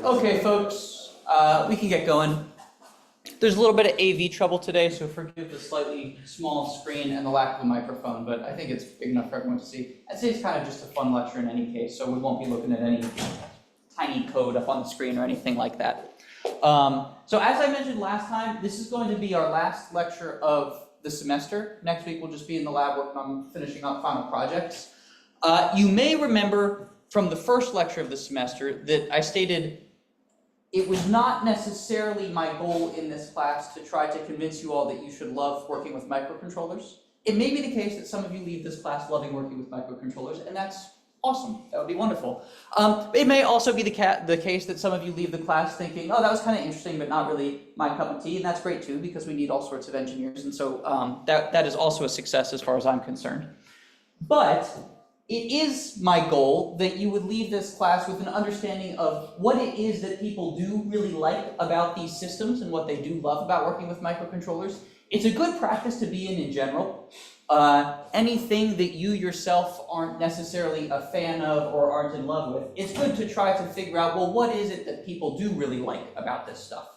Okay, folks, we can get going. There's a little bit of AV trouble today, so forgive the slightly small screen and the lack of a microphone, but I think it's big enough for everyone to see. I'd say it's kind of just a fun lecture in any case, so we won't be looking at any tiny code up on the screen or anything like that. So as I mentioned last time, this is going to be our last lecture of the semester. Next week we'll just be in the lab working on finishing up final projects. You may remember from the first lecture of the semester that I stated it was not necessarily my goal in this class to try to convince you all that you should love working with microcontrollers. It may be the case that some of you leave this class loving working with microcontrollers, and that's awesome. That would be wonderful. It may also be the case that some of you leave the class thinking, oh, that was kind of interesting, but not really my cup of tea, and that's great too, because we need all sorts of engineers, and so that is also a success as far as I'm concerned. But it is my goal that you would leave this class with an understanding of what it is that people do really like about these systems and what they do love about working with microcontrollers. It's a good practice to be in general. Anything that you yourself aren't necessarily a fan of or aren't in love with, it's good to try to figure out, well, what is it that people do really like about this stuff?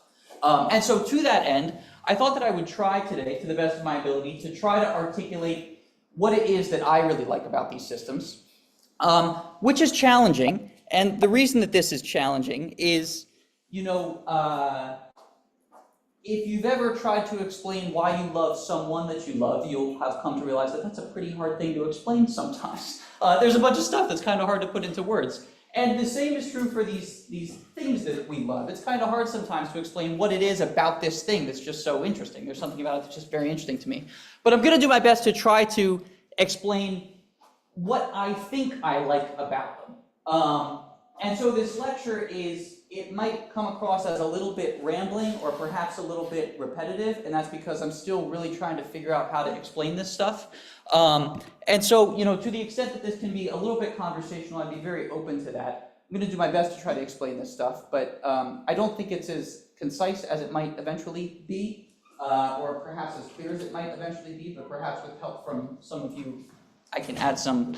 And so to that end, I thought that I would try today, to the best of my ability, to try to articulate what it is that I really like about these systems, which is challenging. And the reason that this is challenging is, you know, if you've ever tried to explain why you love someone that you love, you'll have come to realize that that's a pretty hard thing to explain sometimes. There's a bunch of stuff that's kind of hard to put into words. And the same is true for these things that we love. It's kind of hard sometimes to explain what it is about this thing that's just so interesting. There's something about it that's just very interesting to me. But I'm going to do my best to try to explain what I think I like about them. And so this lecture it might come across as a little bit rambling or perhaps a little bit repetitive, and that's because I'm still really trying to figure out how to explain this stuff. And so, you know, to the extent that this can be a little bit conversational, I'd be very open to that. I'm going to do my best to try to explain this stuff, but I don't think it's as concise as it might eventually be, or perhaps as clear as it might eventually be, but perhaps with help from some of you, I can add some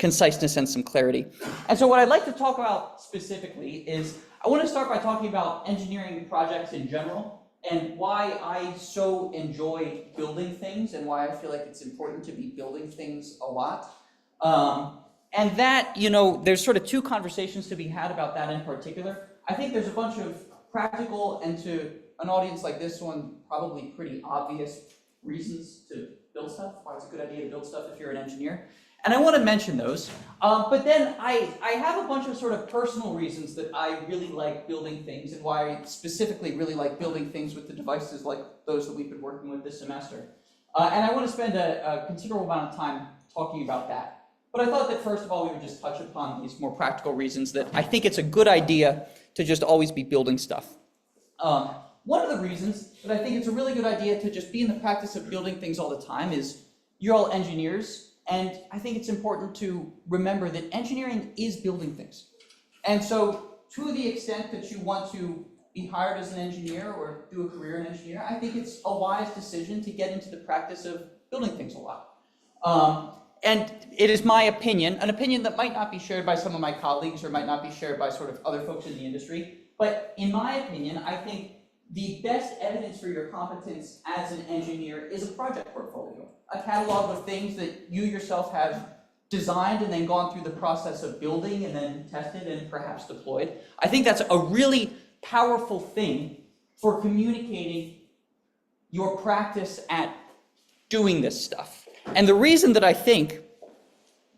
conciseness and some clarity. And so what I'd like to talk about specifically is, I want to start by talking about engineering projects in general and why I so enjoy building things and why I feel like it's important to be building things a lot. And that, you know, there's sort of two conversations to be had about that in particular. I think there's a bunch of practical and to an audience like this one, probably pretty obvious reasons to build stuff, why it's a good idea to build stuff if you're an engineer. And I want to mention those, but then I have a bunch of sort of personal reasons that I really like building things and why I specifically really like building things with the devices like those that we've been working with this semester. And I want to spend a considerable amount of time talking about that. But I thought that first of all we would just touch upon these more practical reasons that I think it's a good idea to just always be building stuff. One of the reasons that I think it's a really good idea to just be in the practice of building things all the time is you're all engineers. And I think it's important to remember that engineering is building things. And so to the extent that you want to be hired as an engineer or do a career in engineering, I think it's a wise decision to get into the practice of building things a lot. And it is my opinion, an opinion that might not be shared by some of my colleagues or might not be shared by sort of other folks in the industry. But in my opinion, I think the best evidence for your competence as an engineer is a project portfolio. A catalog of things that you yourself have designed and then gone through the process of building and then tested and perhaps deployed. I think that's a really powerful thing for communicating your practice at doing this stuff. And the reason that I think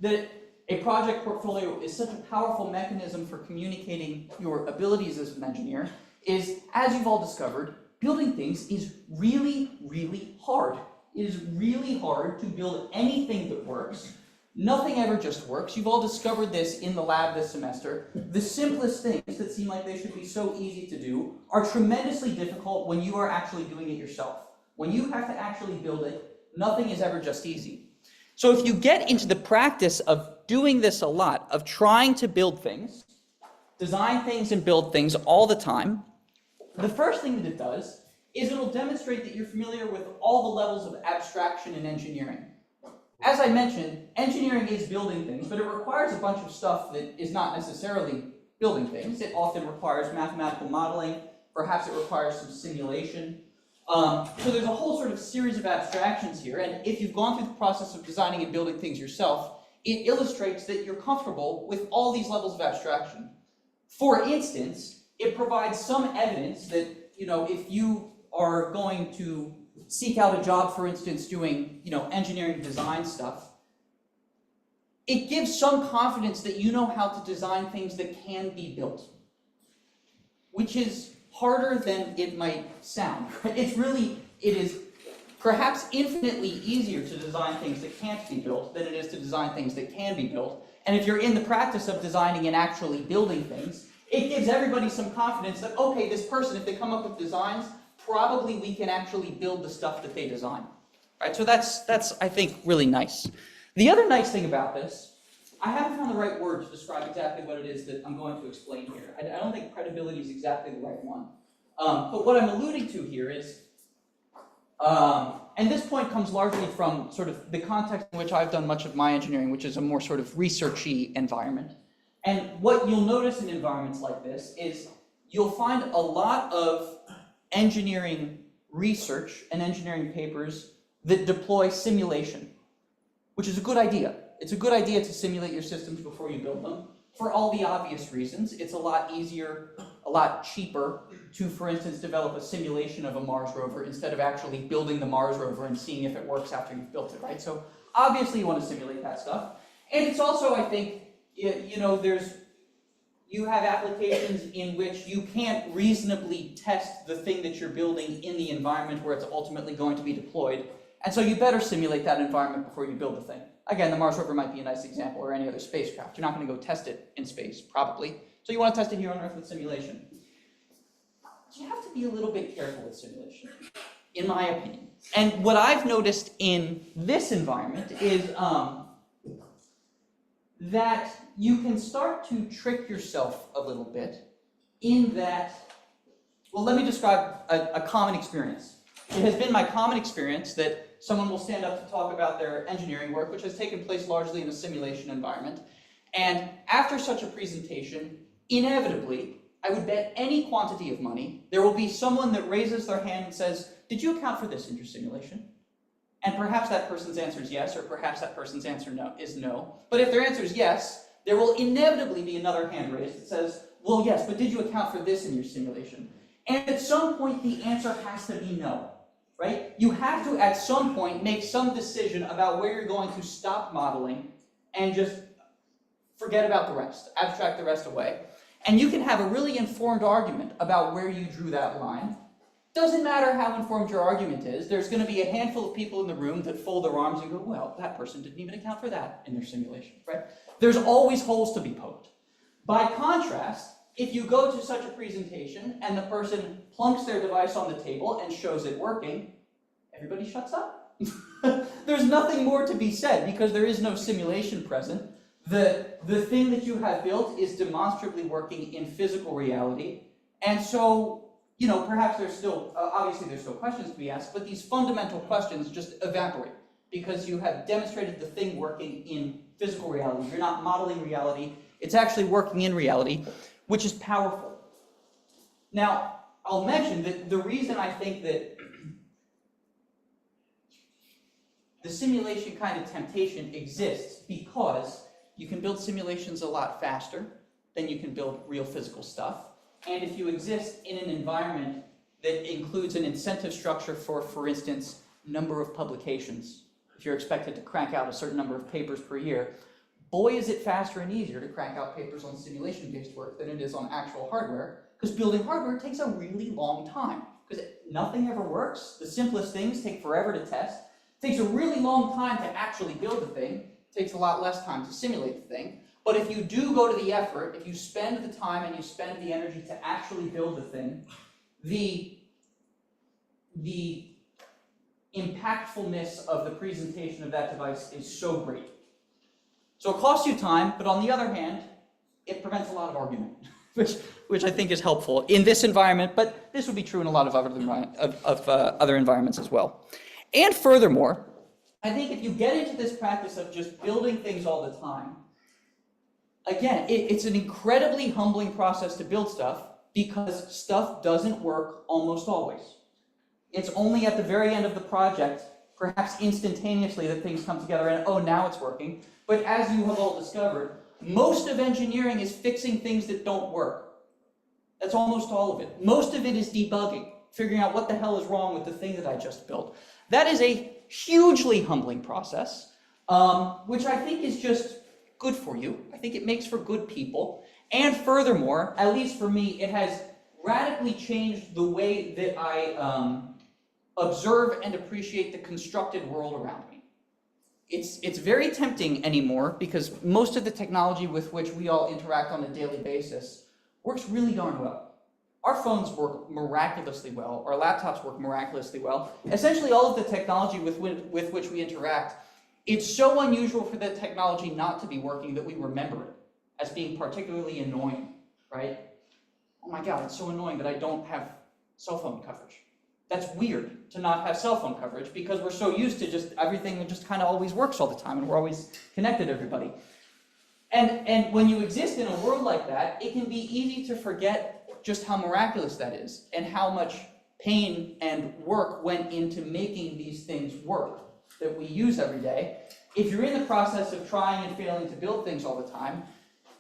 that a project portfolio is such a powerful mechanism for communicating your abilities as an engineer is, as you've all discovered, building things is really, really hard. It is really hard to build anything that works. Nothing ever just works. You've all discovered this in the lab this semester. The simplest things that seem like they should be so easy to do are tremendously difficult when you are actually doing it yourself. When you have to actually build it, nothing is ever just easy. So if you get into the practice of doing this a lot, of trying to build things, design things and build things all the time, the first thing that it does is it'll demonstrate that you're familiar with all the levels of abstraction in engineering. as I mentioned, engineering is building things, but it requires a bunch of stuff that is not necessarily building things. It often requires mathematical modeling, perhaps it requires some simulation. So there's a whole sort of series of abstractions here, and if you've gone through the process of designing and building things yourself, it illustrates that you're comfortable with all these levels of abstraction. For instance, it provides some evidence that, if you are going to seek out a job, for instance, doing, engineering design stuff, it gives some confidence that you know how to design things that can be built, which is harder than it might sound. It is perhaps infinitely easier to design things that can't be built than it is to design things that can be built. And if you're in the practice of designing and actually building things, it gives everybody some confidence that, okay, this person, if they come up with designs, probably we can actually build the stuff that they design. Right? So that's I think, really nice. The other nice thing about this, I haven't found the right word to describe exactly what it is that I'm going to explain here. I don't think credibility is exactly the right one. But what I'm alluding to here is, and this point comes largely from sort of the context in which I've done much of my engineering, which is a more sort of researchy environment. And what you'll notice in environments like this is you'll find a lot of engineering research and engineering papers that deploy simulation, which is a good idea. It's a good idea to simulate your systems before you build them for all the obvious reasons. It's a lot easier, a lot cheaper to, for instance, develop a simulation of a Mars rover instead of actually building the Mars rover and seeing if it works after you've built it, right? So obviously you want to simulate that stuff. And it's also, I think, you have applications in which you can't reasonably test the thing that you're building in the environment where it's ultimately going to be deployed. And so you better simulate that environment before you build the thing. Again, the Mars rover might be a nice example, or any other spacecraft. You're not going to go test it in space, probably. So you want to test it here on Earth with simulation. You have to be a little bit careful with simulation, in my opinion. And what I've noticed in this environment is that you can start to trick yourself a little bit in that, well, let me describe a common experience. It has been my common experience that someone will stand up to talk about their engineering work, which has taken place largely in a simulation environment. And after such a presentation, inevitably, I would bet any quantity of money, there will be someone that raises their hand and says, did you account for this in your simulation? And perhaps that person's answer is yes, or perhaps that person's answer is no. But if their answer is yes, there will inevitably be another hand raised that says, well, yes, but did you account for this in your simulation? And at some point, the answer has to be no, right? You have to, at some point, make some decision about where you're going to stop modeling and just forget about the rest, abstract the rest away. And you can have a really informed argument about where you drew that line. Doesn't matter how informed your argument is, there's going to be a handful of people in the room that fold their arms and go, well, that person didn't even account for that in their simulation, right? There's always holes to be poked. By contrast, if you go to such a presentation and the person plunks their device on the table and shows it working, everybody shuts up. There's nothing more to be said because there is no simulation present. The thing that you have built is demonstrably working in physical reality. And so, perhaps there's still, obviously there's still questions to be asked, but these fundamental questions just evaporate because you have demonstrated the thing working in physical reality. You're not modeling reality. It's actually working in reality, which is powerful. Now, I'll mention that the reason I think that the simulation kind of temptation exists because you can build simulations a lot faster than you can build real physical stuff. And if you exist in an environment that includes an incentive structure for instance, number of publications, if you're expected to crank out a certain number of papers per year, boy, is it faster and easier to crank out papers on simulation-based work than it is on actual hardware, because building hardware takes a really long time, because nothing ever works. The simplest things take forever to test. It takes a really long time to actually build the thing. It takes a lot less time to simulate the thing. But if you do go to the effort, if you spend the time and you spend the energy to actually build the thing, the impactfulness of the presentation of that device is so great. So it costs you time, but on the other hand, it prevents a lot of argument, which I think is helpful in this environment, but this would be true in a lot of other environments as well. And furthermore, I think if you get into this practice of just building things all the time, again, it's an incredibly humbling process to build stuff because stuff doesn't work almost always. It's only at the very end of the project, perhaps instantaneously, that things come together and, oh, now it's working. But as you have all discovered, most of engineering is fixing things that don't work. That's almost all of it. Most of it is debugging, figuring out what the hell is wrong with the thing that I just built. That is a hugely humbling process, which I think is just good for you. I think it makes for good people. And furthermore, at least for me, it has radically changed the way that I observe and appreciate the constructed world around me. It's very tempting anymore because most of the technology with which we all interact on a daily basis works really darn well. Our phones work miraculously well. Our laptops work miraculously well. Essentially, all of the technology with which we interact, it's so unusual for the technology not to be working that we remember it as being particularly annoying, right? Oh my God, it's so annoying that I don't have cell phone coverage. That's weird to not have cell phone coverage because we're so used to just everything that just kind of always works all the time and we're always connected to everybody. And when you exist in a world like that, it can be easy to forget just how miraculous that is and how much pain and work went into making these things work that we use every day. If you're in the process of trying and failing to build things all the time,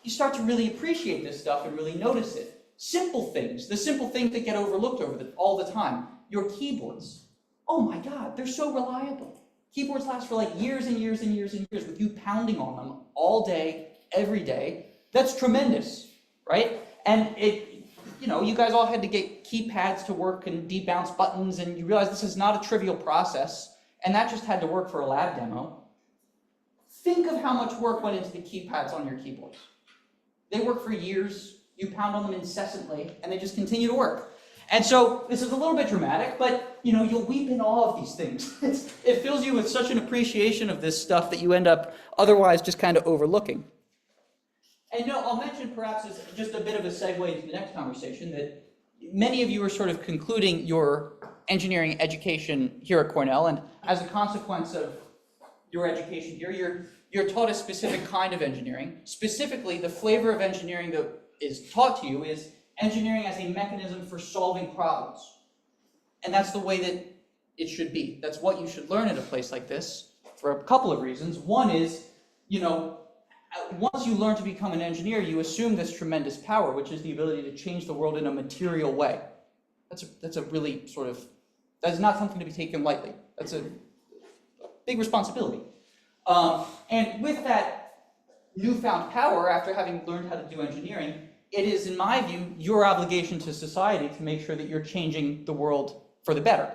you start to really appreciate this stuff and really notice it. Simple things, the simple things that get overlooked all the time. Your keyboards. Oh my God, they're so reliable. Keyboards last for like years and years and years and years with you pounding on them all day, every day. That's tremendous, right? And you guys all had to get keypads to work and debounce buttons, and you realize this is not a trivial process, and that just had to work for a lab demo. Think of how much work went into the keypads on your keyboards. They work for years, you pound on them incessantly, and they just continue to work. And so this is a little bit dramatic, but you'll weep in awe of these things. It fills you with such an appreciation of this stuff that you end up otherwise just kind of overlooking. And I'll mention perhaps as just a bit of a segue into the next conversation that many of you are sort of concluding your engineering education here at Cornell, and as a consequence of your education here, you're taught a specific kind of engineering. Specifically, the flavor of engineering that is taught to you is engineering as a mechanism for solving problems. And that's the way that it should be. That's what you should learn at a place like this for a couple of reasons. One is, once you learn to become an engineer, you assume this tremendous power, which is the ability to change the world in a material way. That's a really that is not something to be taken lightly. That's a big responsibility. And with that newfound power, after having learned how to do engineering, it is, in my view, your obligation to society to make sure that you're changing the world for the better.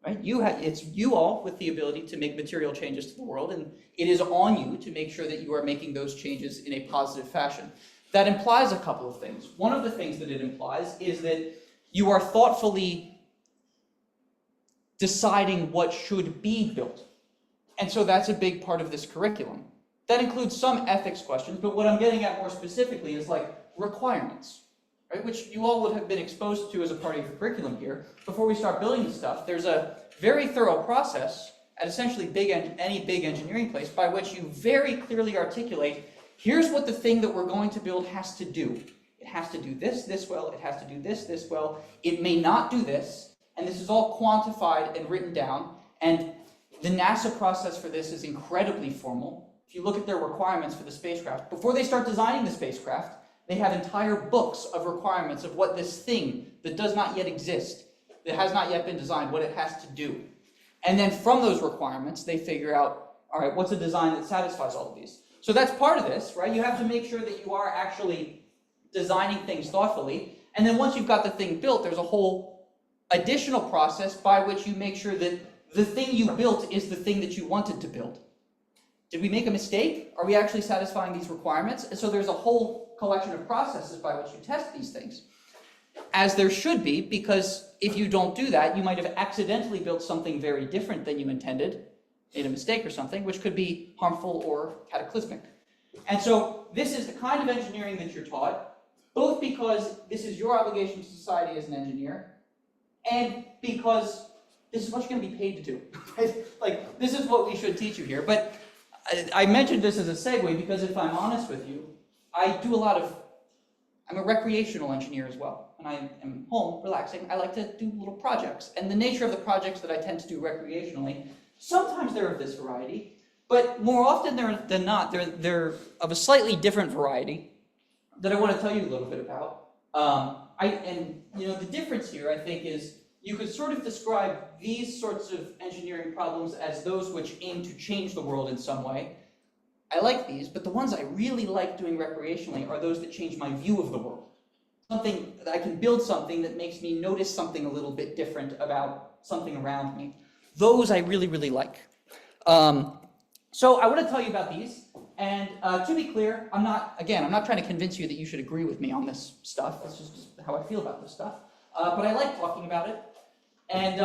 Right? It's you all with the ability to make material changes to the world, and it is on you to make sure that you are making those changes in a positive fashion. That implies a couple of things. One of the things that it implies is that you are thoughtfully deciding what should be built. And so that's a big part of this curriculum. That includes some ethics questions, but what I'm getting at more specifically is like requirements, right? Which you all would have been exposed to as a part of your curriculum here. Before we start building this stuff, there's a very thorough process at essentially any big engineering place by which you very clearly articulate, here's what the thing that we're going to build has to do. It has to do this well, it has to do this well, it may not do this, and this is all quantified and written down, and the NASA process for this is incredibly formal. If you look at their requirements for the spacecraft, before they start designing the spacecraft, they have entire books of requirements of what this thing that does not yet exist, that has not yet been designed, what it has to do. And then from those requirements, they figure out, all right, what's a design that satisfies all of these? So that's part of this, right? You have to make sure that you are actually designing things thoughtfully. And then once you've got the thing built, there's a whole additional process by which you make sure that the thing you built is the thing that you wanted to build. Did we make a mistake? Are we actually satisfying these requirements? And so there's a whole collection of processes by which you test these things. As there should be, because if you don't do that, you might have accidentally built something very different than you intended, made a mistake or something, which could be harmful or cataclysmic. And so this is the kind of engineering that you're taught, both because this is your obligation to society as an engineer, and because this is what you're going to be paid to do. Right? Like, this is what we should teach you here. But I mentioned this as a segue because if I'm honest with you, I'm a recreational engineer as well. When I am home relaxing, I like to do little projects. And the nature of the projects that I tend to do recreationally, sometimes they're of this variety, but more often than not, they're of a slightly different variety that I want to tell you a little bit about. The difference here, I think, is you could sort of describe these sorts of engineering problems as those which aim to change the world in some way. I like these, but the ones I really like doing recreationally are those that change my view of the world. Something that I can build something that makes me notice something a little bit different about something around me. Those I really, really like. So I want to tell you about these. And to be clear, I'm not trying to convince you that you should agree with me on this stuff. It's just how I feel about this stuff. But I like talking about it. And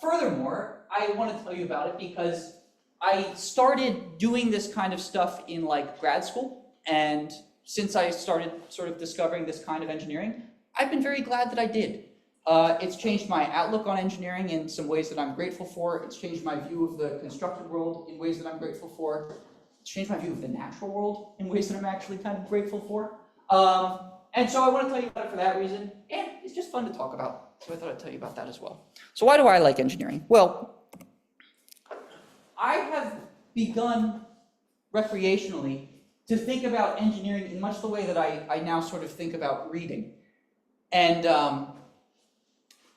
furthermore, I want to tell you about it because I started doing this kind of stuff in like grad school, and since I started sort of discovering this kind of engineering, I've been very glad that I did. It's changed my outlook on engineering in some ways that I'm grateful for. It's changed my view of the constructed world in ways that I'm grateful for. It's changed my view of the natural world in ways that I'm actually kind of grateful for. And so I want to tell you about it for that reason, and it's just fun to talk about. So I thought I'd tell you about that as well. So why do I like engineering? Well, I have begun recreationally to think about engineering in much the way that I now sort of think about reading. And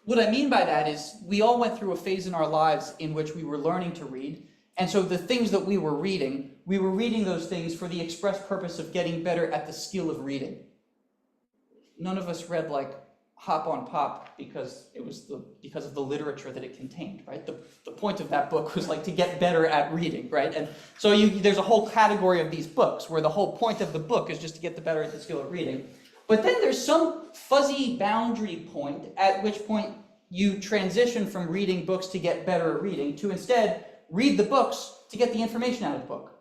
what I mean by that is we all went through a phase in our lives in which we were learning to read. And so the things that we were reading those things for the express purpose of getting better at the skill of reading. None of us read like Hop on Pop because of the literature that it contained, right? The point of that book was like to get better at reading, right? And so there's a whole category of these books where the whole point of the book is just to get better at the skill of reading. But then there's some fuzzy boundary point at which point you transition from reading books to get better at reading to instead read the books to get the information out of the book.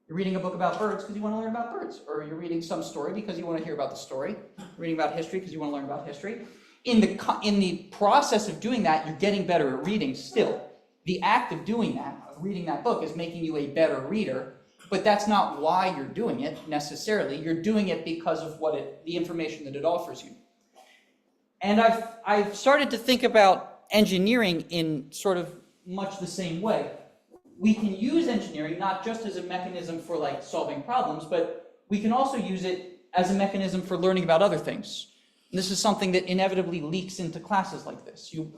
You're reading a book about birds because you want to learn about birds, or you're reading some story because you want to hear about the story. You're reading about history because you want to learn about history. In the process of doing that, you're getting better at reading still. The act of doing that, of reading that book, is making you a better reader, but that's not why you're doing it necessarily. You're doing it because of the information that it offers you. And I've started to think about engineering in sort of much the same way. We can use engineering not just as a mechanism for like solving problems, but we can also use it as a mechanism for learning about other things. And this is something that inevitably leaks into classes like this. You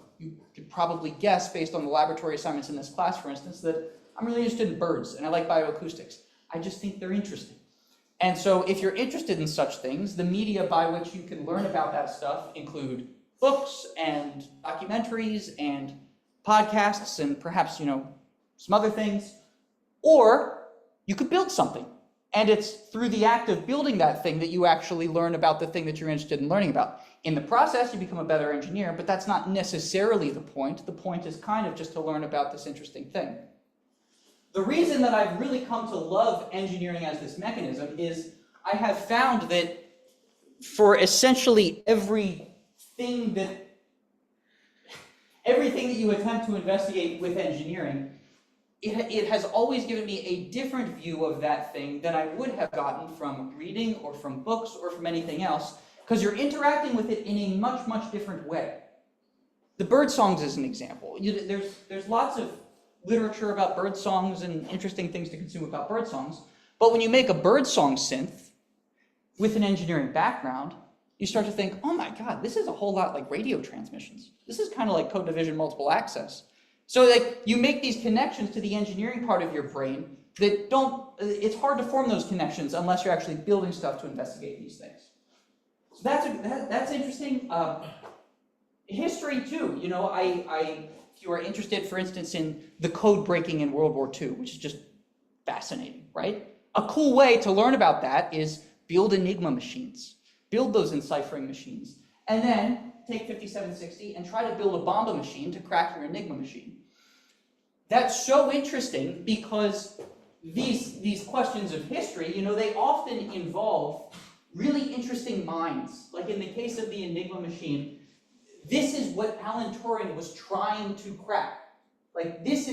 could probably guess, based on the laboratory assignments in this class, for instance, that I'm really interested in birds and I like bioacoustics. I just think they're interesting. And so if you're interested in such things, the media by which you can learn about that stuff include books and documentaries and podcasts and perhaps, some other things. Or you could build something. And it's through the act of building that thing that you actually learn about the thing that you're interested in learning about. In the process, you become a better engineer, but that's not necessarily the point. The point is kind of just to learn about this interesting thing. The reason that I've really come to love engineering as this mechanism is I have found that for essentially everything that you attempt to investigate with engineering, it has always given me a different view of that thing than I would have gotten from reading or from books or from anything else, because you're interacting with it in a much, much different way. The bird songs is an example. There's lots of literature about bird songs and interesting things to consume about bird songs, but when you make a bird song synth with an engineering background, you start to think, oh my God, this is a whole lot like radio transmissions. This is kind of like code division multiple access. So like you make these connections to the engineering part of your brain that it's hard to form those connections unless you're actually building stuff to investigate these things. So that's interesting. History too, if you are interested, for instance, in the code breaking in World War II, which is just fascinating, right? A cool way to learn about that is build Enigma machines, build those enciphering machines, and then take 5760 and try to build a Bomba machine to crack your Enigma machine. That's so interesting because these questions of history, they often involve really interesting minds. Like in the case of the Enigma machine, this is what Alan Turing was trying to crack. Like this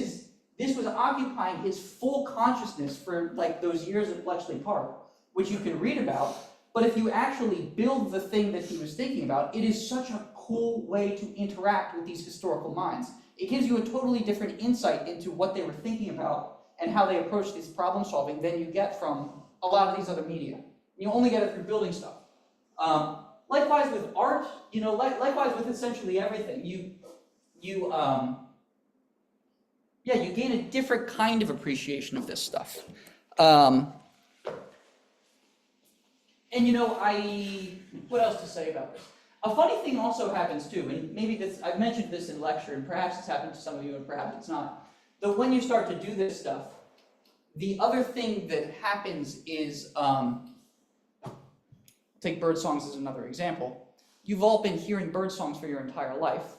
was occupying his full consciousness for like those years at Bletchley Park, which you can read about. But if you actually build the thing that he was thinking about, it is such a cool way to interact with these historical minds. It gives you a totally different insight into what they were thinking about and how they approach this problem solving than you get from a lot of these other media. You only get it through building stuff. Likewise with art, likewise with essentially everything, you gain a different kind of appreciation of this stuff. What else to say about this? A funny thing also happens too, and maybe I've mentioned this in lecture, and perhaps it's happened to some of you, and perhaps it's not, that when you start to do this stuff, the other thing that happens is, take bird songs as another example. You've all been hearing bird songs for your entire life,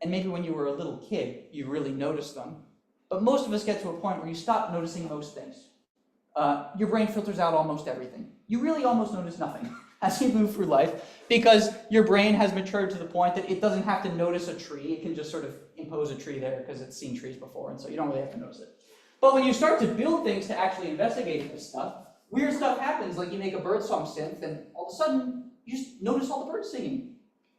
and maybe when you were a little kid, you really noticed them. But most of us get to a point where you stop noticing most things. Your brain filters out almost everything. You really almost notice nothing as you move through life because your brain has matured to the point that it doesn't have to notice a tree. It can just sort of impose a tree there because it's seen trees before, and so you don't really have to notice it. But when you start to build things to actually investigate this stuff, weird stuff happens, like you make a birdsong synth, and all of a sudden, you just notice all the birds singing.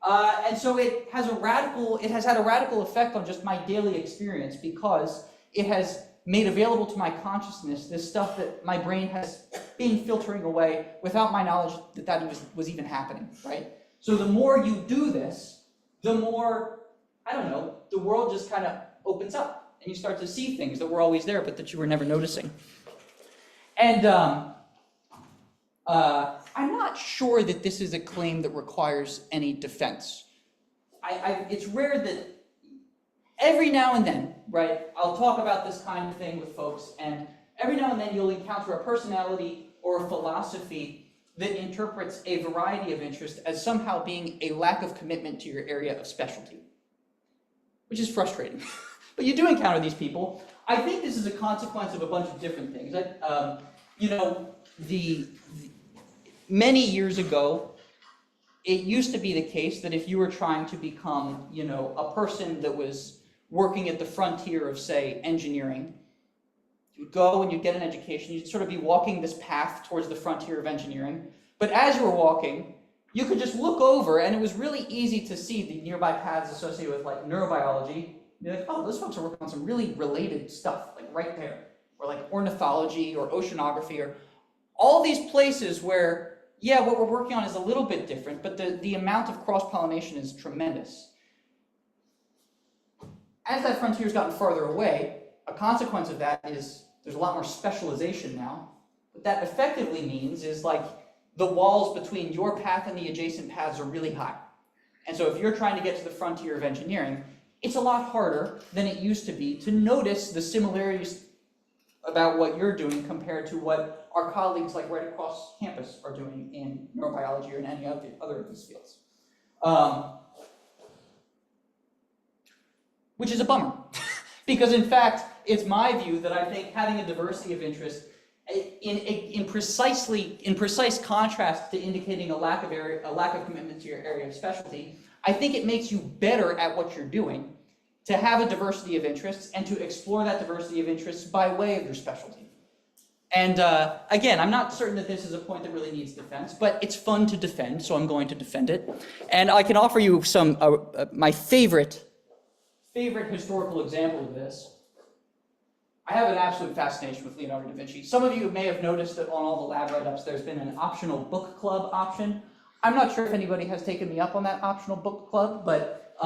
And so it has had a radical effect on just my daily experience because it has made available to my consciousness this stuff that my brain has been filtering away without my knowledge that was even happening, right? So the more you do this, the more, the world just kind of opens up and you start to see things that were always there but that you were never noticing. And I'm not sure that this is a claim that requires any defense. It's rare that every now and then, right, I'll talk about this kind of thing with folks, and every now and then you'll encounter a personality or a philosophy that interprets a variety of interests as somehow being a lack of commitment to your area of specialty, which is frustrating. But you do encounter these people. I think this is a consequence of a bunch of different things. Many years ago, it used to be the case that if you were trying to become, a person that was working at the frontier of, say, engineering, you would go and you'd get an education, you'd sort of be walking this path towards the frontier of engineering, but as you were walking, you could just look over and it was really easy to see the nearby paths associated with like neurobiology. You're like, oh, those folks are working on some really related stuff, like right there, or like ornithology or oceanography or all these places where, yeah, what we're working on is a little bit different, but the amount of cross-pollination is tremendous. As that frontier's gotten farther away, a consequence of that is there's a lot more specialization now. What that effectively means is like the walls between your path and the adjacent paths are really high. And so if you're trying to get to the frontier of engineering, it's a lot harder than it used to be to notice the similarities about what you're doing compared to what our colleagues like right across campus are doing in neurobiology or in any other of these fields. Which is a bummer. Because in fact, it's my view that I think having a diversity of interest in precise contrast to indicating a lack of commitment to your area of specialty, I think it makes you better at what you're doing to have a diversity of interests and to explore that diversity of interests by way of your specialty. And again, I'm not certain that this is a point that really needs defense, but it's fun to defend, so I'm going to defend it. And I can offer you some my favorite historical example of this. I have an absolute fascination with Leonardo da Vinci. Some of you may have noticed that on all the lab write-ups there's been an optional book club option. I'm not sure if anybody has taken me up on that optional book club, but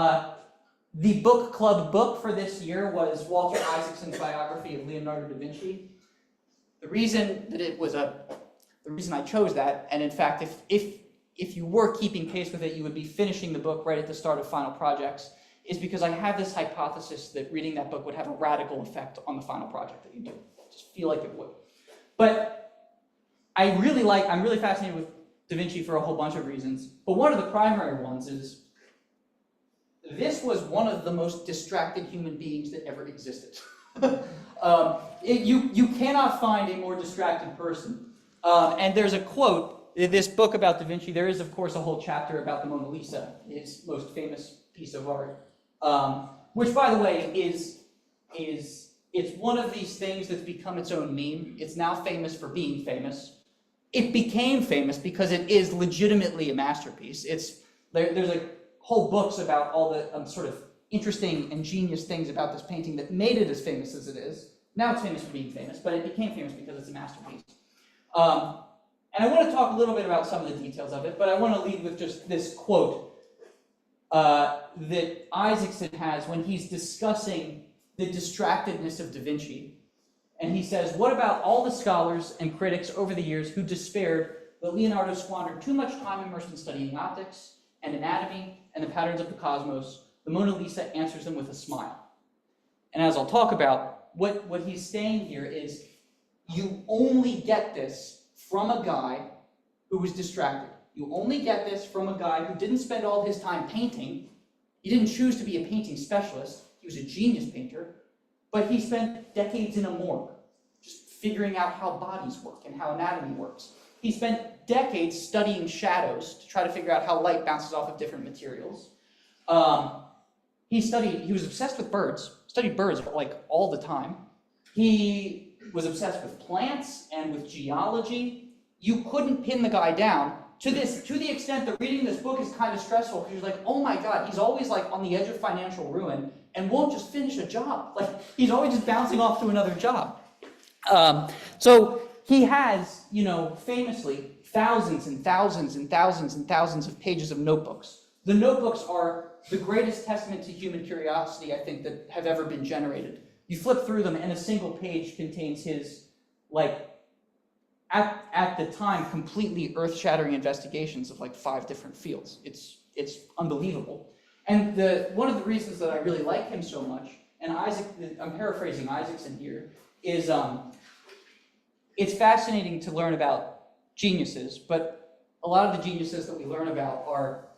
the book club book for this year was Walter Isaacson's biography of Leonardo da Vinci. The reason I chose that, and in fact, if you were keeping pace with it, you would be finishing the book right at the start of final projects, is because I have this hypothesis that reading that book would have a radical effect on the final project that you do. I just feel like it would. But I'm really fascinated with Da Vinci for a whole bunch of reasons. But one of the primary ones is this was one of the most distracted human beings that ever existed. You cannot find a more distracted person. And there's a quote in this book about Da Vinci. There is, of course, a whole chapter about the Mona Lisa, his most famous piece of art, which, by the way, it's one of these things that's become its own meme. It's now famous for being famous. It became famous because it is legitimately a masterpiece. There's like whole books about all the sort of interesting and genius things about this painting that made it as famous as it is. Now it's famous for being famous, but it became famous because it's a masterpiece. And I want to talk a little bit about some of the details of it, but I want to lead with just this quote that Isaacson has when he's discussing the distractedness of Da Vinci. And he says, "What about all the scholars and critics over the years who despaired that Leonardo squandered too much time immersed in studying optics and anatomy and the patterns of the cosmos? The Mona Lisa answers them with a smile." And as I'll talk about, what he's saying here is, you only get this from a guy who was distracted. You only get this from a guy who didn't spend all his time painting. He didn't choose to be a painting specialist. He was a genius painter. But he spent decades in a morgue, just figuring out how bodies work and how anatomy works. He spent decades studying shadows to try to figure out how light bounces off of different materials. He was obsessed with birds, studied birds like all the time. He was obsessed with plants and with geology. You couldn't pin the guy down to the extent that reading this book is kind of stressful, because you're like, oh my God, he's always like on the edge of financial ruin and won't just finish a job. Like, he's always just bouncing off to another job. So he has, famously thousands and thousands and thousands and thousands of pages of notebooks. The notebooks are the greatest testament to human curiosity, I think, that have ever been generated. You flip through them and a single page contains his, at the time, completely earth-shattering investigations of 5 different fields. It's unbelievable. And one of the reasons that I really like him so much, and I'm paraphrasing Isaacson here, is it's fascinating to learn about geniuses, but a lot of the geniuses that we learn about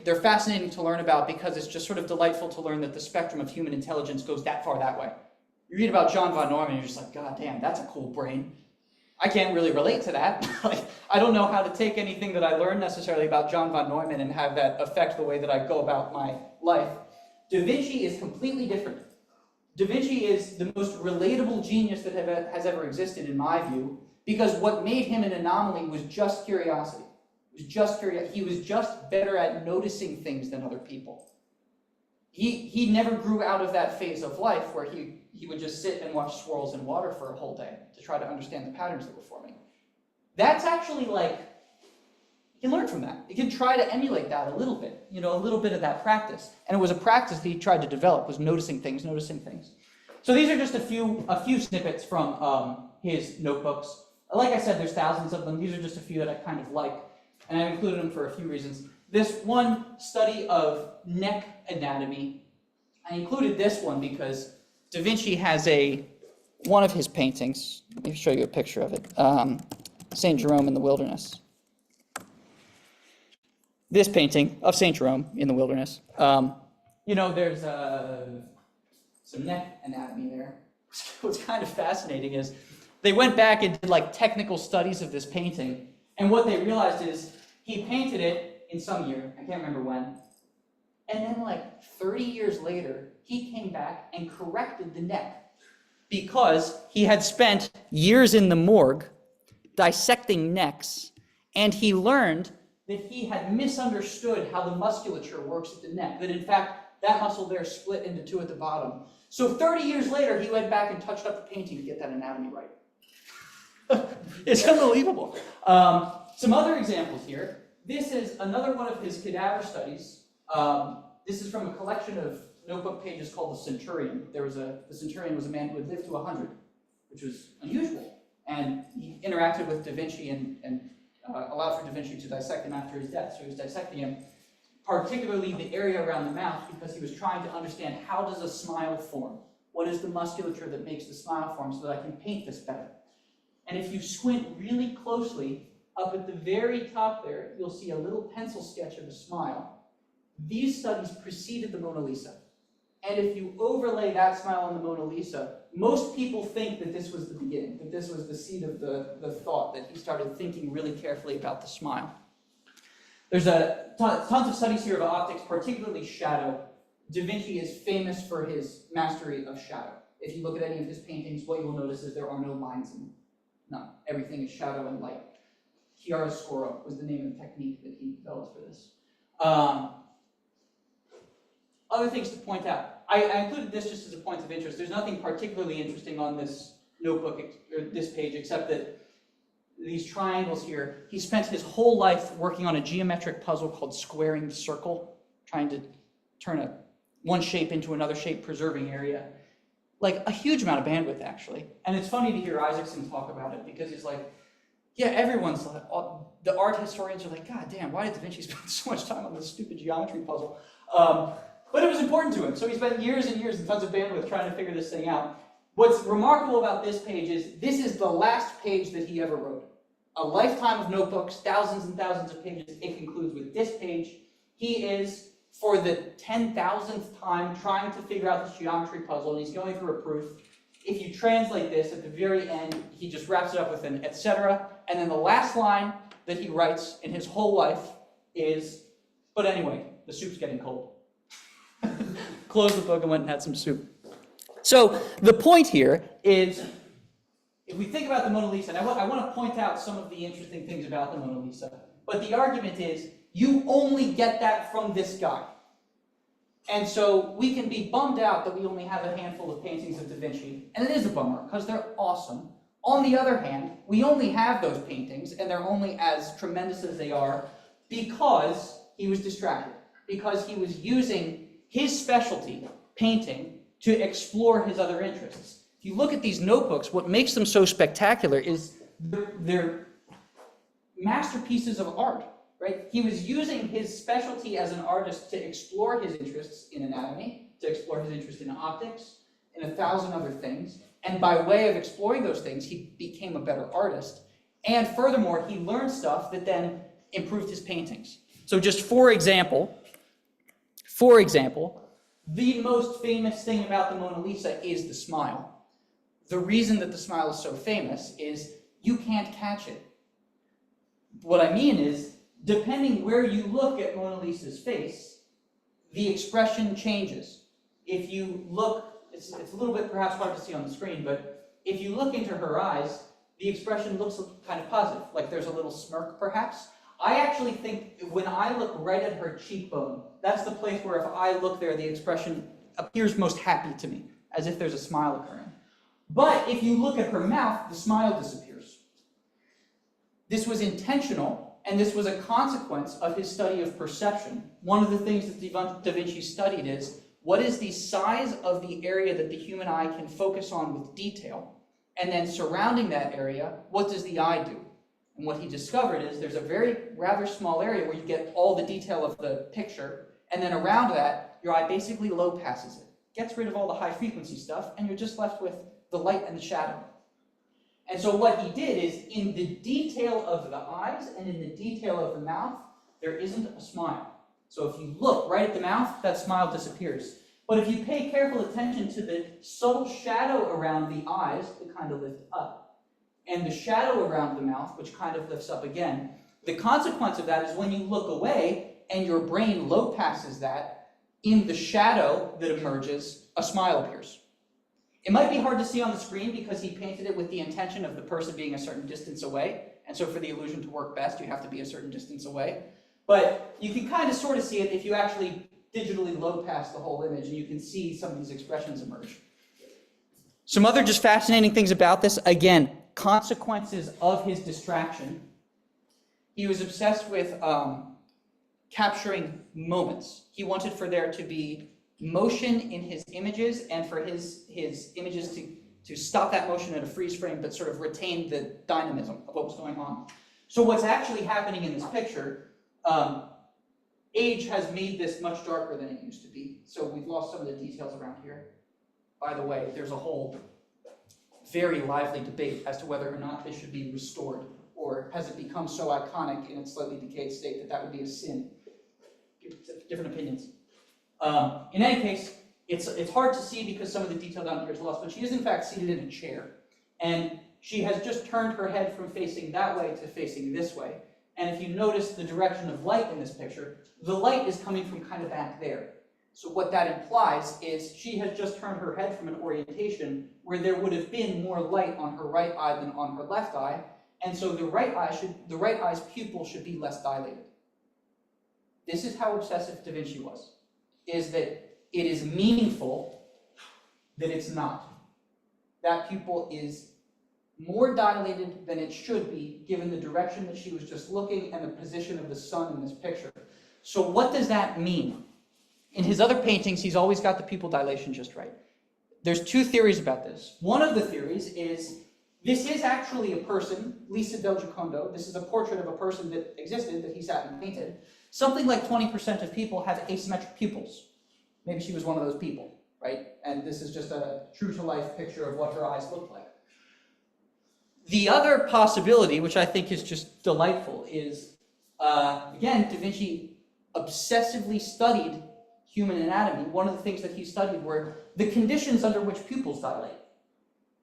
they're fascinating to learn about because it's just sort of delightful to learn that the spectrum of human intelligence goes that far that way. You read about John von Neumann and you're just like, God damn, that's a cool brain. I can't really relate to that. I don't know how to take anything that I learned necessarily about John von Neumann and have that affect the way that I go about my life. Da Vinci is completely different. Da Vinci is the most relatable genius that has ever existed, in my view, because what made him an anomaly was just curiosity. He was just better at noticing things than other people. He never grew out of that phase of life where he would just sit and watch swirls in water for a whole day to try to understand the patterns that were forming. That's actually you can learn from that. You can try to emulate that a little bit, a little bit of that practice. And it was a practice that he tried to develop, was noticing things. So these are just a few snippets from his notebooks. Like I said, there's thousands of them. These are just a few that I kind of like, and I included them for a few reasons. This one study of neck anatomy, I included this one because Da Vinci has one of his paintings. Let me show you a picture of it. St. Jerome in the Wilderness. This painting of St. Jerome in the Wilderness. There's some neck anatomy there. What's kind of fascinating is they went back and did technical studies of this painting, and what they realized is he painted it in some year, I can't remember when, and then 30 years later, he came back and corrected the neck because he had spent years in the morgue dissecting necks, and he learned that he had misunderstood how the musculature works at the neck, that in fact, that muscle there split into 2 at the bottom. So 30 years later, he went back and touched up the painting to get that anatomy right. It's unbelievable. Some other examples here. This is another one of his cadaver studies. This is from a collection of notebook pages called The Centurion. The Centurion was a man who had lived to 100, which was unusual. And he interacted with Da Vinci and allowed for Da Vinci to dissect him after his death. So he was dissecting him, particularly the area around the mouth, because he was trying to understand how does a smile form? What is the musculature that makes the smile form so that I can paint this better? And if you squint really closely, up at the very top there, you'll see a little pencil sketch of a smile. These studies preceded the Mona Lisa. And if you overlay that smile on the Mona Lisa, most people think that this was the beginning, that this was the seed of the thought, that he started thinking really carefully about the smile. There's tons of studies here of optics, particularly shadow. Da Vinci is famous for his mastery of shadow. If you look at any of his paintings, what you will notice is there are no lines in them. None. Everything is shadow and light. Chiaroscuro was the name of the technique that he developed for this. Other things to point out. I included this just as a point of interest. There's nothing particularly interesting on this notebook, or this page, except that these triangles here, he spent his whole life working on a geometric puzzle called squaring the circle, trying to turn one shape into another shape, preserving area. Like a huge amount of bandwidth, actually. And it's funny to hear Isaacson talk about it, because he's like, yeah, everyone's like, the art historians are like, God damn, why did Da Vinci spend so much time on this stupid geometry puzzle? But it was important to him, so he spent years and years and tons of bandwidth trying to figure this thing out. What's remarkable about this page is this is the last page that he ever wrote. A lifetime of notebooks, thousands and thousands of pages. It concludes with this page. He is, for the 10,000th time, trying to figure out this geometry puzzle, and he's going through a proof. If you translate this, at the very end, he just wraps it up with an etc. And then the last line that he writes in his whole life is, but anyway, the soup's getting cold. Closed the book and went and had some soup. So the point here is, if we think about the Mona Lisa, and I want to point out some of the interesting things about the Mona Lisa, but the argument is, you only get that from this guy. And so we can be bummed out that we only have a handful of paintings of Da Vinci, and it is a bummer, because they're awesome. On the other hand, we only have those paintings, and they're only as tremendous as they are, because he was distracted, because he was using his specialty, painting, to explore his other interests. If you look at these notebooks, what makes them so spectacular is they're masterpieces of art, right? He was using his specialty as an artist to explore his interests in anatomy, to explore his interest in optics, and 1,000 other things. And by way of exploring those things, he became a better artist. And furthermore, he learned stuff that then improved his paintings. So just for example, the most famous thing about the Mona Lisa is the smile. The reason that the smile is so famous is you can't catch it. What I mean is, depending where you look at Mona Lisa's face, the expression changes. If you look, it's a little bit perhaps hard to see on the screen, but if you look into her eyes, the expression looks kind of positive, like there's a little smirk perhaps. I actually think when I look right at her cheekbone, that's the place where if I look there, the expression appears most happy to me, as if there's a smile occurring. But if you look at her mouth, the smile disappears. This was intentional, and this was a consequence of his study of perception. One of the things that Da Vinci studied is, what is the size of the area that the human eye can focus on with detail? And then surrounding that area, what does the eye do? And what he discovered is there's a rather small area where you get all the detail of the picture, and then around that, your eye basically low passes it. Gets rid of all the high frequency stuff, and you're just left with the light and the shadow. And so what he did is, in the detail of the eyes and in the detail of the mouth, there isn't a smile. So if you look right at the mouth, that smile disappears. But if you pay careful attention to the subtle shadow around the eyes, it kind of lifts up, and the shadow around the mouth, which kind of lifts up again, the consequence of that is when you look away and your brain low passes that, in the shadow that emerges, a smile appears. It might be hard to see on the screen because he painted it with the intention of the person being a certain distance away, and so for the illusion to work best, you have to be a certain distance away. But you can kind of sort of see it if you actually digitally low pass the whole image, and you can see some of these expressions emerge. Some other just fascinating things about this, again, consequences of his distraction. He was obsessed with capturing moments. He wanted for there to be motion in his images, and for his images to stop that motion at a freeze frame, but sort of retain the dynamism of what was going on. So what's actually happening in this picture, age has made this much darker than it used to be. So we've lost some of the details around here. By the way, there's a whole very lively debate as to whether or not this should be restored, or has it become so iconic in its slightly decayed state that that would be a sin. Different opinions. In any case, it's hard to see because some of the detail down here is lost, but she is in fact seated in a chair. And she has just turned her head from facing that way to facing this way. And if you notice the direction of light in this picture, the light is coming from kind of back there. So what that implies is she has just turned her head from an orientation where there would have been more light on her right eye than on her left eye, and so the right eye's pupil should be less dilated. This is how obsessive Da Vinci was, is that it is meaningful that it's not. That pupil is more dilated than it should be given the direction that she was just looking and the position of the sun in this picture. So what does that mean? In his other paintings, he's always got the pupil dilation just right. There's two theories about this. One of the theories is this is actually a person, Lisa del Giocondo. This is a portrait of a person that existed that he sat and painted. Something like 20% of people have asymmetric pupils. Maybe she was one of those people, right? And this is just a true-to-life picture of what her eyes look like. The other possibility, which I think is just delightful, is, again, Da Vinci obsessively studied human anatomy. One of the things that he studied were the conditions under which pupils dilate.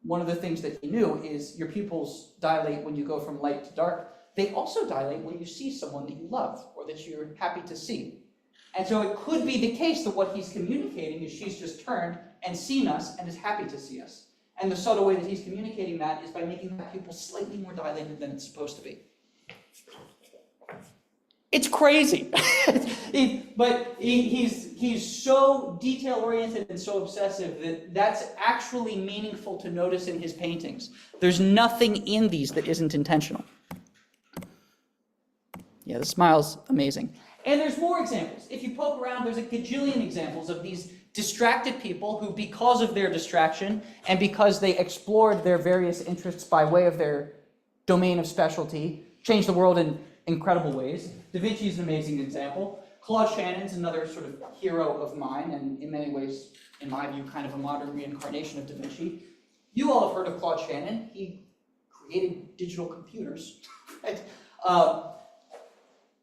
One of the things that he knew is your pupils dilate when you go from light to dark. They also dilate when you see someone that you love or that you're happy to see. And so it could be the case that what he's communicating is she's just turned and seen us and is happy to see us. And the subtle way that he's communicating that is by making that pupil slightly more dilated than it's supposed to be. It's crazy. But he's so detail-oriented and so obsessive that that's actually meaningful to notice in his paintings. There's nothing in these that isn't intentional. Yeah, the smile's amazing. And there's more examples. If you poke around, there's a gajillion examples of these distracted people who, because of their distraction and because they explored their various interests by way of their domain of specialty, changed the world in incredible ways. Da Vinci is an amazing example. Claude Shannon's another sort of hero of mine, and in many ways, in my view, kind of a modern reincarnation of Da Vinci. You all have heard of Claude Shannon. He created digital computers, right?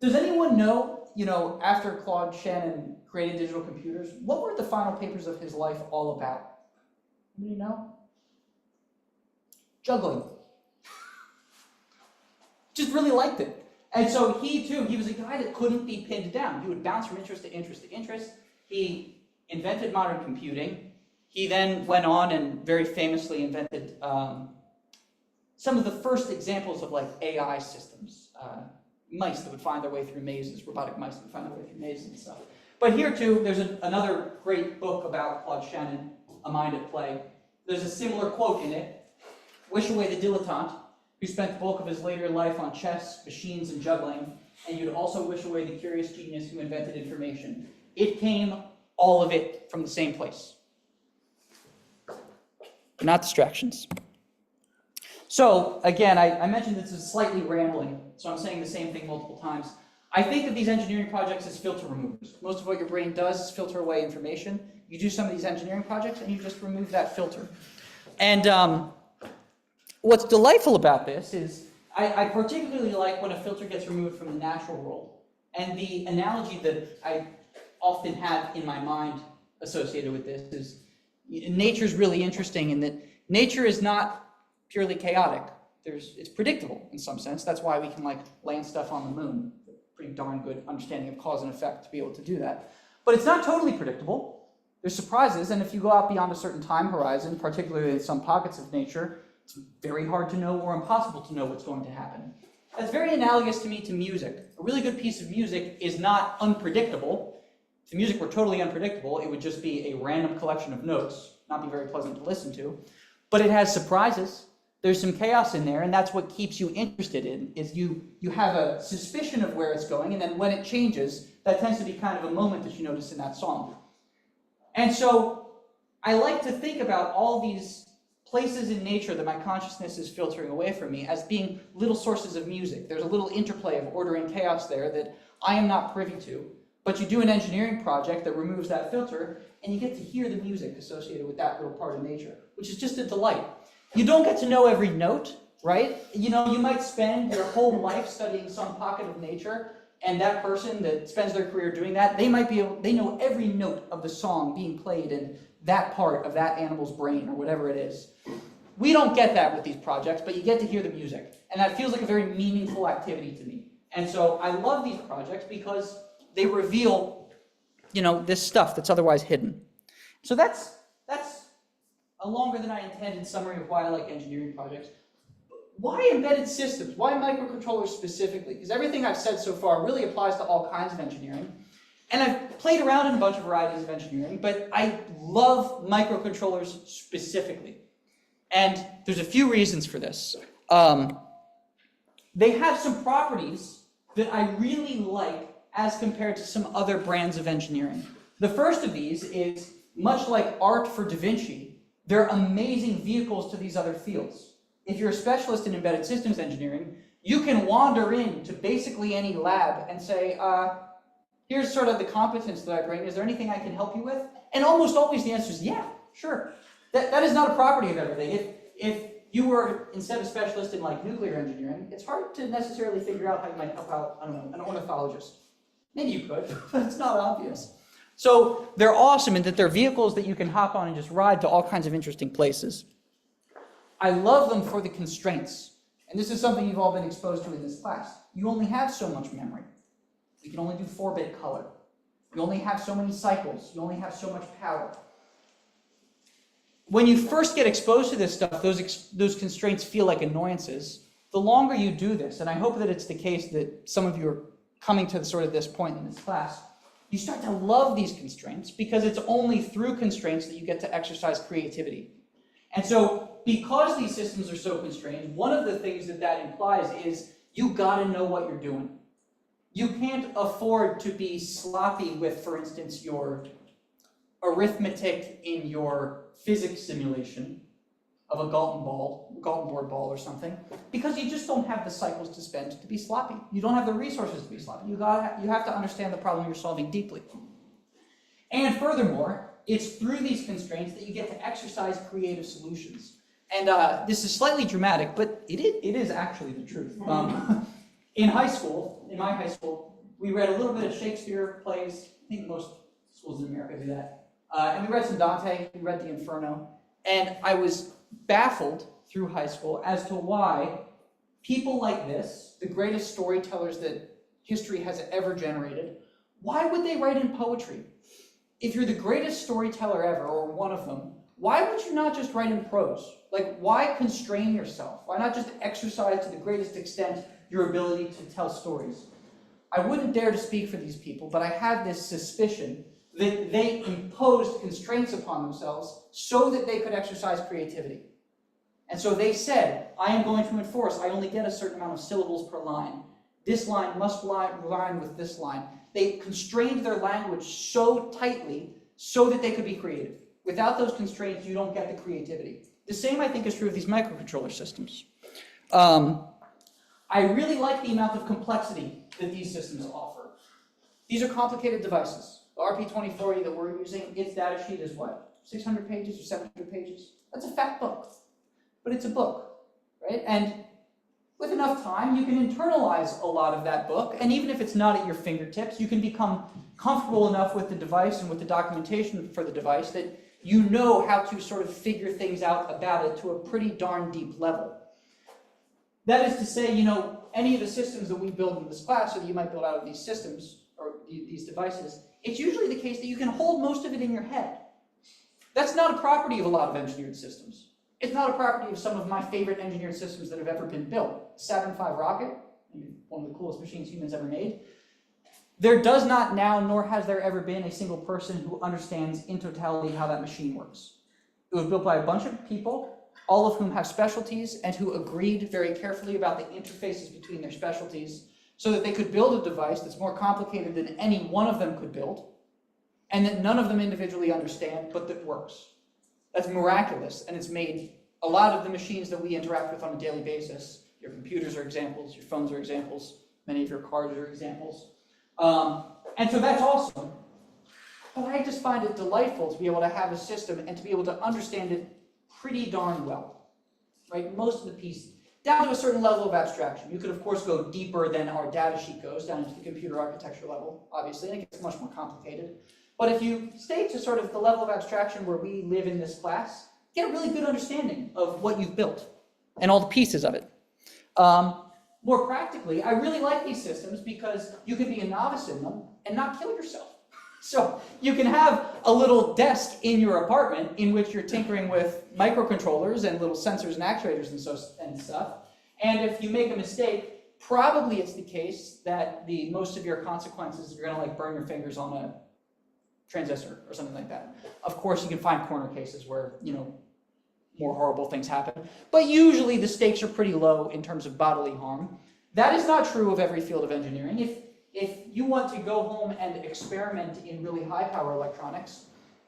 Does anyone know, after Claude Shannon created digital computers, what were the final papers of his life all about? Anybody know? Juggling. Just really liked it. And so he was a guy that couldn't be pinned down. He would bounce from interest to interest to interest. He invented modern computing. He then went on and very famously invented some of the first examples of like AI systems. Mice that would find their way through mazes, robotic mice that would find their way through mazes and stuff. But here too, there's another great book about Claude Shannon, A Mind at Play. There's a similar quote in it. Wish away the dilettante, who spent the bulk of his later life on chess, machines, and juggling, and you'd also wish away the curious genius who invented information. It came, all of it, from the same place. But not distractions. So, again, I mentioned this is slightly rambling, so I'm saying the same thing multiple times. I think of these engineering projects as filter removers. Most of what your brain does is filter away information. You do some of these engineering projects, and you just remove that filter. And what's delightful about this is I particularly like when a filter gets removed from the natural world. And the analogy that I often have in my mind associated with this is nature's really interesting in that nature is not purely chaotic. It's predictable in some sense. That's why we can land stuff on the moon. Pretty darn good understanding of cause and effect to be able to do that. But it's not totally predictable. There's surprises, and if you go out beyond a certain time horizon, particularly in some pockets of nature, it's very hard to know or impossible to know what's going to happen. That's very analogous to me to music. A really good piece of music is not unpredictable. If the music were totally unpredictable, it would just be a random collection of notes, not be very pleasant to listen to. But it has surprises. There's some chaos in there, and that's what keeps you interested in, is you have a suspicion of where it's going, and then when it changes, that tends to be kind of a moment that you notice in that song. And so I like to think about all these places in nature that my consciousness is filtering away from me as being little sources of music. There's a little interplay of order and chaos there that I am not privy to. But you do an engineering project that removes that filter, and you get to hear the music associated with that little part of nature, which is just a delight. You don't get to know every note, right? You might spend your whole life studying some pocket of nature, and that person that spends their career doing that, they know every note of the song being played in that part of that animal's brain or whatever it is. We don't get that with these projects, but you get to hear the music, and that feels like a very meaningful activity to me. And so I love these projects because they reveal, this stuff that's otherwise hidden. So that's a longer than I intended summary of why I like engineering projects. Why embedded systems? Why microcontrollers specifically? Because everything I've said so far really applies to all kinds of engineering. And I've played around in a bunch of varieties of engineering, but I love microcontrollers specifically. And there's a few reasons for this. They have some properties that I really like as compared to some other brands of engineering. The first of these is, much like art for Da Vinci, they're amazing vehicles to these other fields. If you're a specialist in embedded systems engineering, you can wander into basically any lab and say, here's sort of the competence that I bring. Is there anything I can help you with? And almost always the answer is, yeah, sure. That is not a property of everything. If you were instead a specialist in like nuclear engineering, it's hard to necessarily figure out how you might help out, I don't know, an ornithologist. Maybe you could, but it's not obvious. So they're awesome in that they're vehicles that you can hop on and just ride to all kinds of interesting places. I love them for the constraints. And this is something you've all been exposed to in this class. You only have so much memory. You can only do 4-bit color. You only have so many cycles. You only have so much power. When you first get exposed to this stuff, those constraints feel like annoyances. The longer you do this, and I hope that it's the case that some of you are coming to this point in this class, you start to love these constraints because it's only through constraints that you get to exercise creativity. And so because these systems are so constrained, one of the things that implies is you gotta know what you're doing. You can't afford to be sloppy with, for instance, your arithmetic in your physics simulation of a Galton board ball or something, because you just don't have the cycles to spend to be sloppy. You don't have the resources to be sloppy. You have to understand the problem you're solving deeply. And furthermore, it's through these constraints that you get to exercise creative solutions. And this is slightly dramatic, but it is actually the truth. In my high school, we read a little bit of Shakespeare plays. I think most schools in America do that. And we read some Dante, we read the Inferno. And I was baffled through high school as to why people like this, the greatest storytellers that history has ever generated, why would they write in poetry? If you're the greatest storyteller ever, or one of them, why would you not just write in prose? Like, why constrain yourself? Why not just exercise to the greatest extent your ability to tell stories? I wouldn't dare to speak for these people, but I have this suspicion that they imposed constraints upon themselves so that they could exercise creativity. And so they said, I am going to enforce, I only get a certain amount of syllables per line. This line must rhyme with this line. They constrained their language so tightly so that they could be creative. Without those constraints, you don't get the creativity. The same, I think, is true of these microcontroller systems. I really like the amount of complexity that these systems offer. These are complicated devices. The RP2040 that we're using, its data sheet is what? 600 pages or 700 pages? That's a fat book. But it's a book, right? And with enough time, you can internalize a lot of that book, and even if it's not at your fingertips, you can become comfortable enough with the device and with the documentation for the device that you know how to sort of figure things out about it to a pretty darn deep level. That is to say, any of the systems that we build in this class, or that you might build out of these systems, or these devices, it's usually the case that you can hold most of it in your head. That's not a property of a lot of engineered systems. It's not a property of some of my favorite engineered systems that have ever been built. Saturn V rocket, one of the coolest machines humans ever made. There does not now, nor has there ever been, a single person who understands in totality how that machine works. It was built by a bunch of people, all of whom have specialties, and who agreed very carefully about the interfaces between their specialties, so that they could build a device that's more complicated than any one of them could build, and that none of them individually understand, but that works. That's miraculous, and it's made a lot of the machines that we interact with on a daily basis. Your computers are examples, your phones are examples, many of your cars are examples. And so that's awesome. But I just find it delightful to be able to have a system and to be able to understand it pretty darn well, right? Most of the piece, down to a certain level of abstraction. You could, of course, go deeper than our data sheet goes, down into the computer architecture level, obviously, and it gets much more complicated. But if you stay to sort of the level of abstraction where we live in this class, get a really good understanding of what you've built and all the pieces of it. more practically, I really like these systems because you can be a novice in them and not kill yourself. So you can have a little desk in your apartment in which you're tinkering with microcontrollers and little sensors and actuators and stuff. And if you make a mistake, probably it's the case that the most severe consequences, you're going to like burn your fingers on a transistor or something like that. Of course, you can find corner cases where, you know, more horrible things happen. But usually the stakes are pretty low in terms of bodily harm. That is not true of every field of engineering. If you want to go home and experiment in really high power electronics,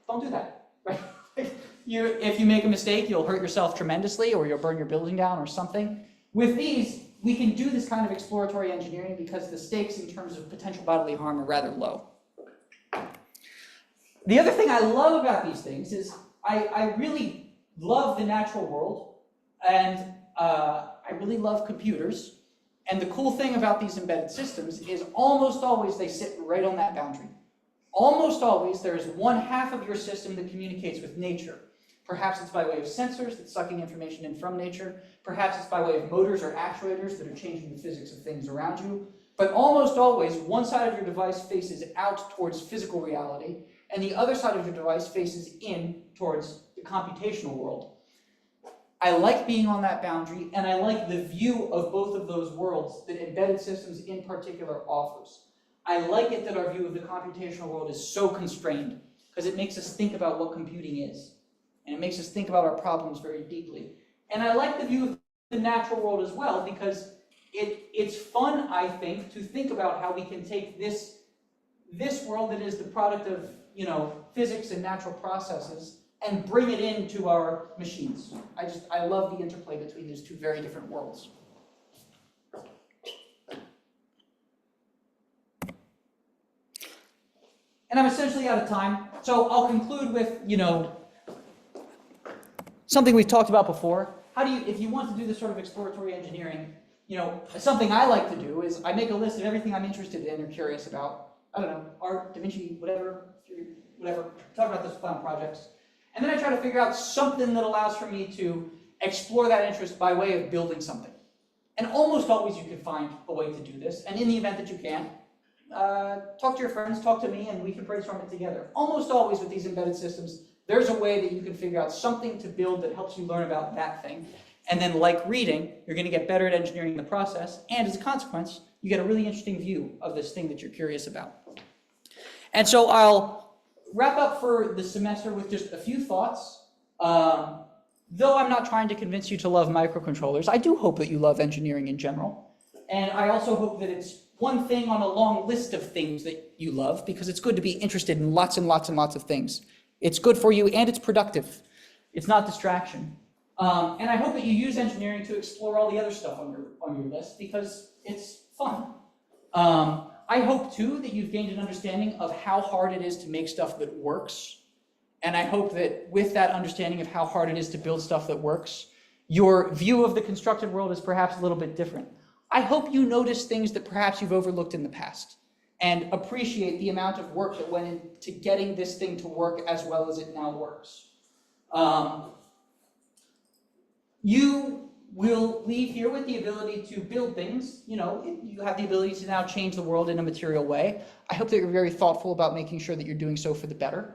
don't do that. Right? If you make a mistake, you'll hurt yourself tremendously, or you'll burn your building down or something. With these, we can do this kind of exploratory engineering because the stakes in terms of potential bodily harm are rather low. The other thing I love about these things is I really love the natural world, and I really love computers. And the cool thing about these embedded systems is almost always they sit right on that boundary. Almost always there's one half of your system that communicates with nature. Perhaps it's by way of sensors that's sucking information in from nature. Perhaps it's by way of motors or actuators that are changing the physics of things around you. But almost always, one side of your device faces out towards physical reality, and the other side of your device faces in towards the computational world. I like being on that boundary, and I like the view of both of those worlds that embedded systems in particular offers. I like it that our view of the computational world is so constrained, because it makes us think about what computing is, and it makes us think about our problems very deeply. And I like the view of the natural world as well, because it's fun, I think, to think about how we can take this world that is the product of, you know, physics and natural processes and bring it into our machines. I love the interplay between these two very different worlds. And I'm essentially out of time, so I'll conclude with, you know, something we've talked about before. How do you, if you want to do this sort of exploratory engineering, you know, something I like to do is I make a list of everything I'm interested in or curious about. I don't know, art, Da Vinci, whatever, talk about those final projects. And then I try to figure out something that allows for me to explore that interest by way of building something. And almost always you can find a way to do this. And in the event that you can't, talk to your friends, talk to me, and we can brainstorm it together. Almost always with these embedded systems, there's a way that you can figure out something to build that helps you learn about that thing. And then, like reading, you're going to get better at engineering the process. And as a consequence, you get a really interesting view of this thing that you're curious about. And so I'll wrap up for the semester with just a few thoughts. Though I'm not trying to convince you to love microcontrollers, I do hope that you love engineering in general. And I also hope that it's one thing on a long list of things that you love, because it's good to be interested in lots and lots and lots of things. It's good for you and it's productive. It's not distraction. And I hope that you use engineering to explore all the other stuff on your list, because it's fun. I hope, too, that you've gained an understanding of how hard it is to make stuff that works. And I hope that with that understanding of how hard it is to build stuff that works, your view of the constructed world is perhaps a little bit different. I hope you notice things that perhaps you've overlooked in the past and appreciate the amount of work that went into getting this thing to work as well as it now works. You will leave here with the ability to build things. You know, you have the ability to now change the world in a material way. I hope that you're very thoughtful about making sure that you're doing so for the better.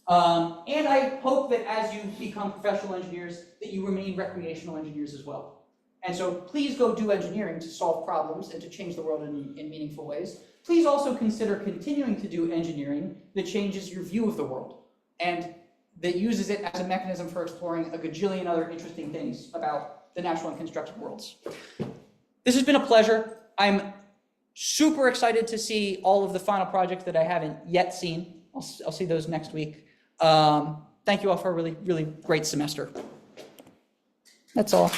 And I hope that as you become professional engineers, that you remain recreational engineers as well. And so please go do engineering to solve problems and to change the world in meaningful ways. Please also consider continuing to do engineering that changes your view of the world and that uses it as a mechanism for exploring a gajillion other interesting things about the natural and constructed worlds. This has been a pleasure. I'm super excited to see all of the final projects that I haven't yet seen. I'll see those next week. Thank you all for a really, really great semester. That's all.